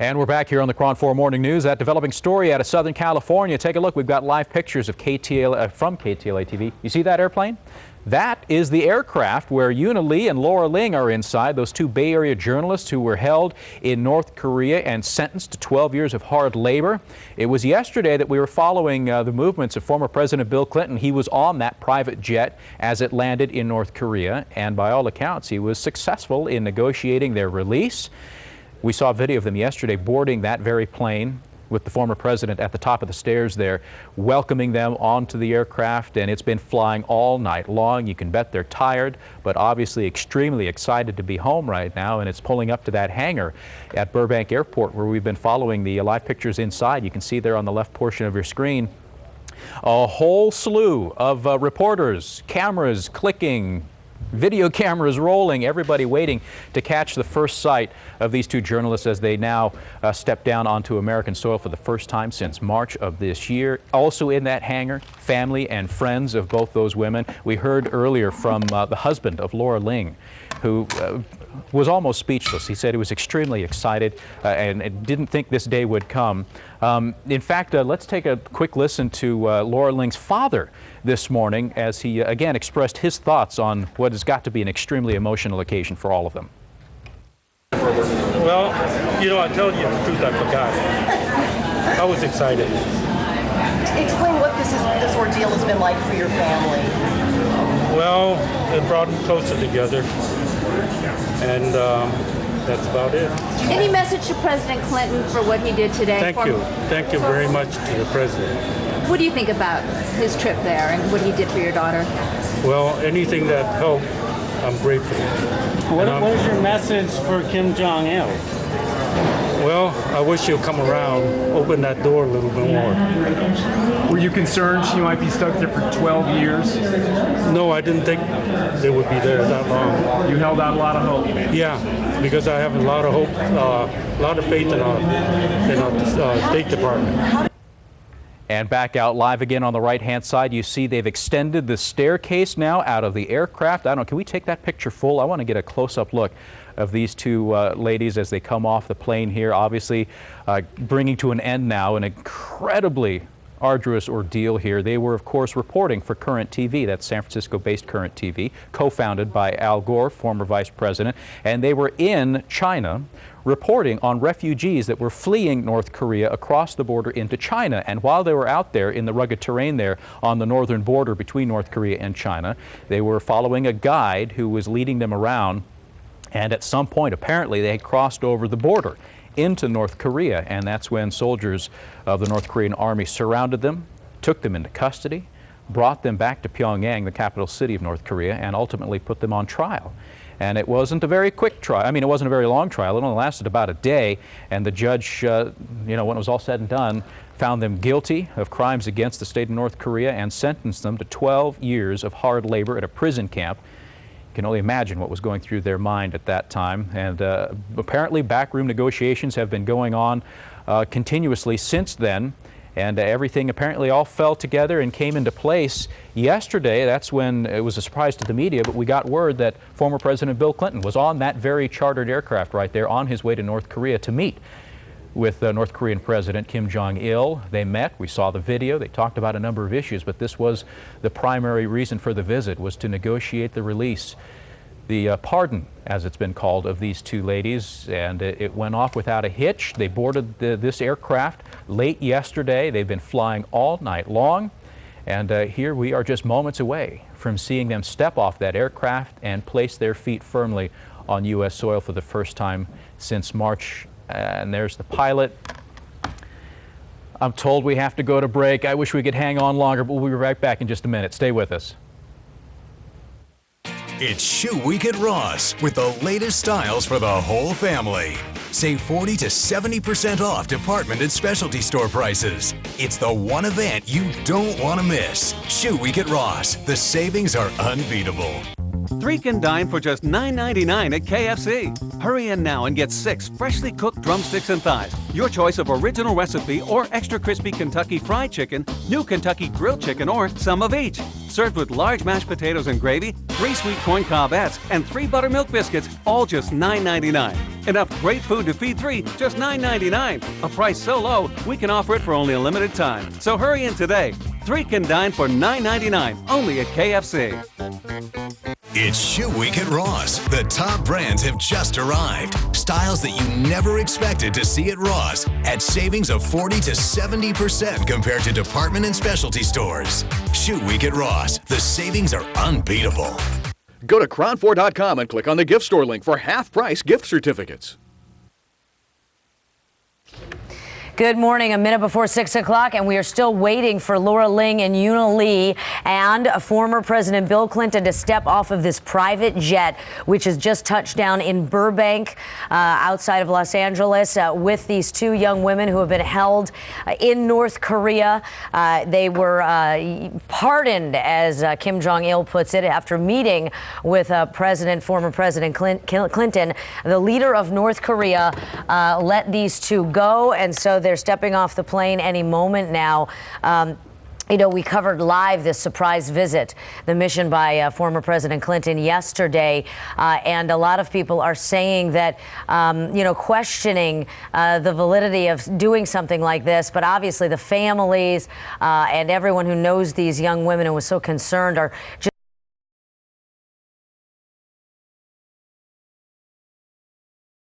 And we're back here on the KRON 4 Morning News. That developing story out of Southern California. Take a look. We've got live pictures of from KTLA TV. You see that airplane? That is the aircraft where Una Lee and Laura Ling are inside, those two Bay Area journalists who were held in North Korea and sentenced to 12 years of hard labor. It was yesterday that we were following the movements of former President Bill Clinton. He was on that private jet as it landed in North Korea, and by all accounts, he was successful in negotiating their release. We saw a video of them yesterday boarding that very plane with the former president at the top of the stairs there, welcoming them onto the aircraft, and it's been flying all night long. You can bet they're tired, but obviously extremely excited to be home right now, and it's pulling up to that hangar at Burbank Airport where we've been following the live pictures inside. You can see there on the left portion of your screen a whole slew of reporters, cameras clicking, video cameras rolling, everybody waiting to catch the first sight of these two journalists as they now step down onto American soil for the first time since March of this year. Also in that hangar, family and friends of both those women. We heard earlier from the husband of Laura Ling, who was almost speechless. He said he was extremely excited and didn't think this day would come. In fact, let's take a quick listen to Laura Ling's father this morning as he again expressed his thoughts on what has got to be an extremely emotional occasion for all of them. Well, you know, I tell you the truth, I forgot. I was excited. Explain what this ordeal has been like for your family. Well, it brought them closer together, and that's about it. Any message to President Clinton for what he did today? Thank you very much to the president. What do you think about his trip there and what he did for your daughter? Well, anything that helped, I'm grateful. What is your message for Kim Jong-il? Well, I wish he'll come around, open that door a little bit more. Were you concerned she might be stuck there for 12 years? No, I didn't think they would be there that long. You held out a lot of hope. Yeah, because I have a lot of hope, a lot of faith in our State Department. And back out live again on the right-hand side, you see they've extended the staircase now out of the aircraft. I don't know, can we take that picture full? I want to get a close-up look of these two ladies as they come off the plane here, obviously bringing to an end now an incredibly arduous ordeal here. They were, of course, reporting for Current TV. That's San Francisco-based Current TV, co-founded by Al Gore, former vice president, and they were in China reporting on refugees that were fleeing North Korea across the border into China. And while they were out there in the rugged terrain there on the northern border between North Korea and China, they were following a guide who was leading them around, and at some point apparently they had crossed over the border into North Korea, and that's when soldiers of the North Korean army surrounded them, took them into custody, brought them back to Pyongyang, the capital city of North Korea, and ultimately put them on trial. And it wasn't a very quick trial. I mean, it wasn't a very long trial. It only lasted about a day, and the judge, you know, when it was all said and done, found them guilty of crimes against the state of North Korea and sentenced them to 12 years of hard labor at a prison camp. You can only imagine what was going through their mind at that time. And apparently backroom negotiations have been going on continuously since then. And everything apparently all fell together and came into place yesterday. That's when it was a surprise to the media, but we got word that former President Bill Clinton was on that very chartered aircraft right there on his way to North Korea to meet with North Korean President Kim Jong-il. They met, we saw the video, they talked about a number of issues, but this was the primary reason for the visit, was to negotiate the release, the pardon, as it's been called, of these two ladies, and it went off without a hitch. They boarded this aircraft late yesterday. They've been flying all night long, and here we are just moments away from seeing them step off that aircraft and place their feet firmly on U.S. soil for the first time since March. And there's the pilot. I'm told we have to go to break. I wish we could hang on longer, but we'll be right back in just a minute. Stay with us. It's Shoe Week at Ross with the latest styles for the whole family. Save 40 to 70% off department and specialty store prices. It's the one event you don't want to miss. Shoe Week at Ross. The savings are unbeatable. 3 can dine for just $9.99 at KFC. Hurry in now and get 6 freshly cooked drumsticks and thighs. Your choice of original recipe or extra crispy Kentucky fried chicken, new Kentucky grilled chicken, or some of each. Served with large mashed potatoes and gravy, 3 sweet corn cob and 3 buttermilk biscuits, all just $9.99. Enough great food to feed 3, just $9.99. A price so low, we can offer it for only a limited time. So hurry in today. 3 can dine for $9.99, only at KFC. It's Shoe Week at Ross. The top brands have just arrived. Styles that you never expected to see at Ross at savings of 40 to 70% compared to department and specialty stores. Shoe Week at Ross. The savings are unbeatable. Go to KRON4.com and click on the gift store link for half-price gift certificates. Good morning, a minute before 6 o'clock, and we are still waiting for Laura Ling and Una Lee and former President Bill Clinton to step off of this private jet, which has just touched down in Burbank, outside of Los Angeles, with these 2 young women who have been held in North Korea. They were pardoned, as Kim Jong-il puts it, after meeting with former President Clinton. The leader of North Korea let these 2 go, and so they're stepping off the plane any moment now. You know, we covered live this surprise visit, the mission by former President Clinton yesterday, and a lot of people are saying that, you know, questioning the validity of doing something like this. But obviously the families and everyone who knows these young women and was so concerned are just